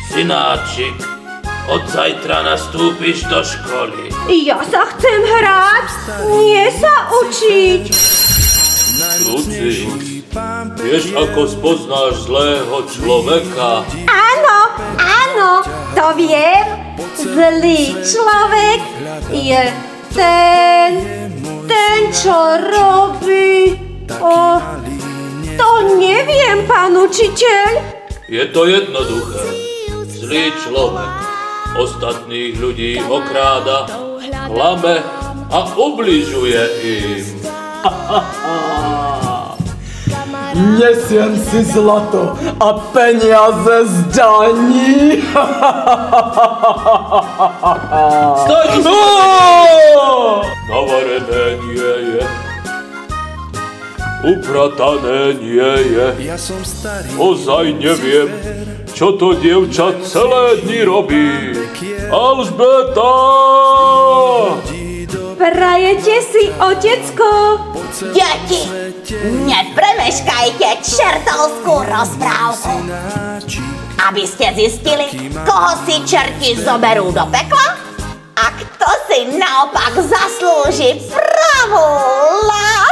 Synáčik, od zajtra nastúpiš do školy. Ja sa chcem hrať, nie sa učiť. Lucius, vieš, ako spoznáš zlého človeka? Áno, to viem. Zlý človek je ten, čo robí... To neviem, pán učiteľ. Je to jednoduché. Zlý človek ostatných ľudí okráda, klame a ubližuje im. Nesiem si zlato a peniaze z daní. Stať! Navarené nie je, upratané nie je. Ozaj neviem, čo to dievča celé dni robí. Alžbeta! Prajete si, otecko? Deti, nepremeškajte čertovskú rozprávku. Aby ste zistili, koho si čerti zoberú do pekla a kto si naopak zaslúži pravú lásku.